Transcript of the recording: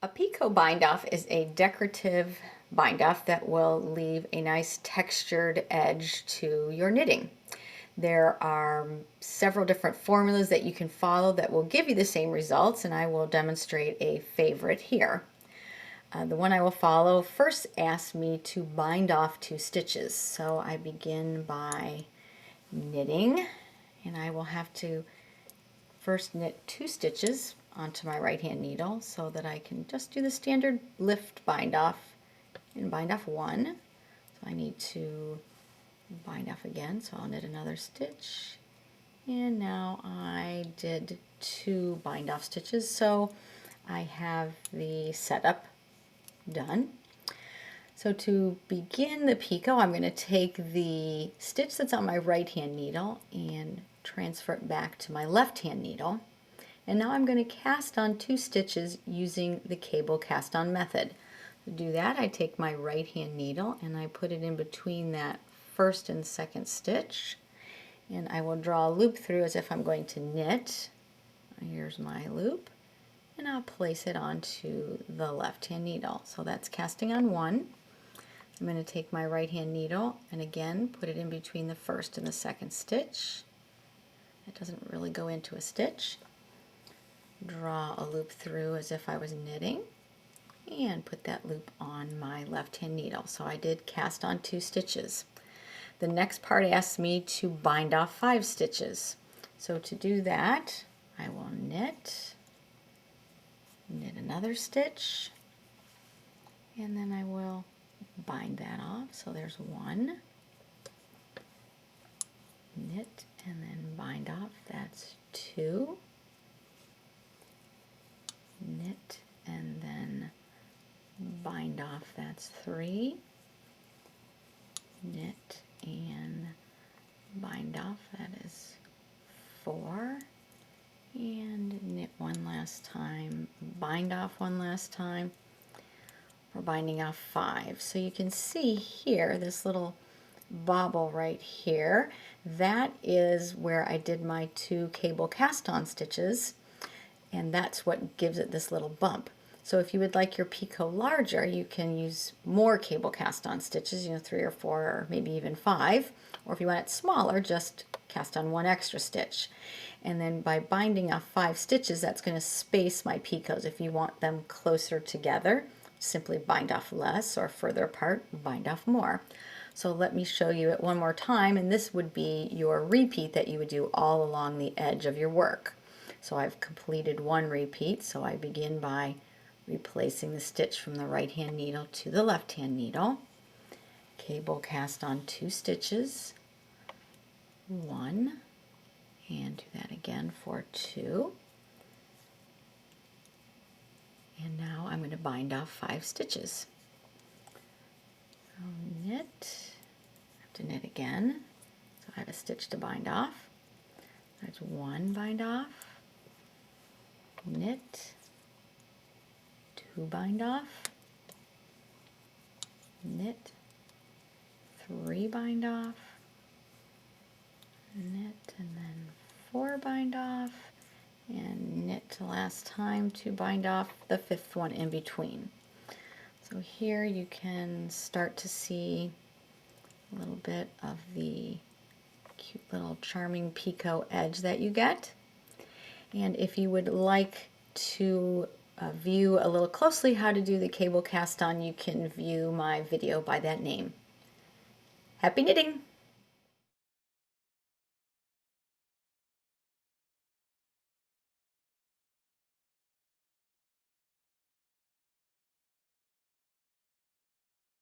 A Picot Bind Off is a decorative bind off that will leave a nice textured edge to your knitting. There are several different formulas that you can follow that will give you the same results, and I will demonstrate a favorite here. The one I will follow first asks me to bind off 2 stitches. So I begin by knitting, and I will have to first knit 2 stitches onto my right hand needle so that I can just do the standard lift bind off and bind off 1. So I need to bind off again, so I'll knit another stitch, and now I did 2 bind off stitches, so I have the setup done. So to begin the picot, I'm going to take the stitch that's on my right hand needle and transfer it back to my left hand needle. And now I'm going to cast on 2 stitches using the cable cast on method. To do that, I take my right hand needle and I put it in between that first and second stitch, and I will draw a loop through as if I'm going to knit. Here's my loop, and I'll place it onto the left hand needle. So that's casting on 1. I'm going to take my right hand needle and again put it in between the first and the second stitch. It doesn't really go into a stitch. Draw a loop through as if I was knitting and put that loop on my left hand needle. So I did cast on 2 stitches. The next part asks me to bind off 5 stitches. So to do that, I will knit another stitch, and then I will bind that off. So there's 1, knit, and then bind off, that's 2, knit, and then bind off, that's 3, knit and bind off, that is 4, and knit one last time, bind off one last time. We're binding off 5. So you can see here this little bobble right here, that is where I did my 2 cable cast on stitches, and that's what gives it this little bump. So if you would like your picot larger, you can use more cable cast on stitches, 3 or 4 or maybe even 5. Or if you want it smaller, just cast on 1 extra stitch. And then by binding off 5 stitches, that's going to space my picots. If you want them closer together, simply bind off less, or further apart, bind off more. So let me show you it one more time, and this would be your repeat that you would do all along the edge of your work. So I've completed 1 repeat, so I begin by replacing the stitch from the right hand needle to the left hand needle, cable cast on 2 stitches, 1, and do that again for 2, and now I'm going to bind off 5 stitches. So knit, I have to knit again, so I have a stitch to bind off. There's 1 bind off, knit, 2 bind off, knit, 3 bind off, knit, and then 4 bind off, and knit last time to bind off the 5th one in between. So here you can start to see a little bit of the cute little charming picot edge that you get. And if you would like to view a little closely how to do the cable cast on, you can view my video by that name. Happy knitting!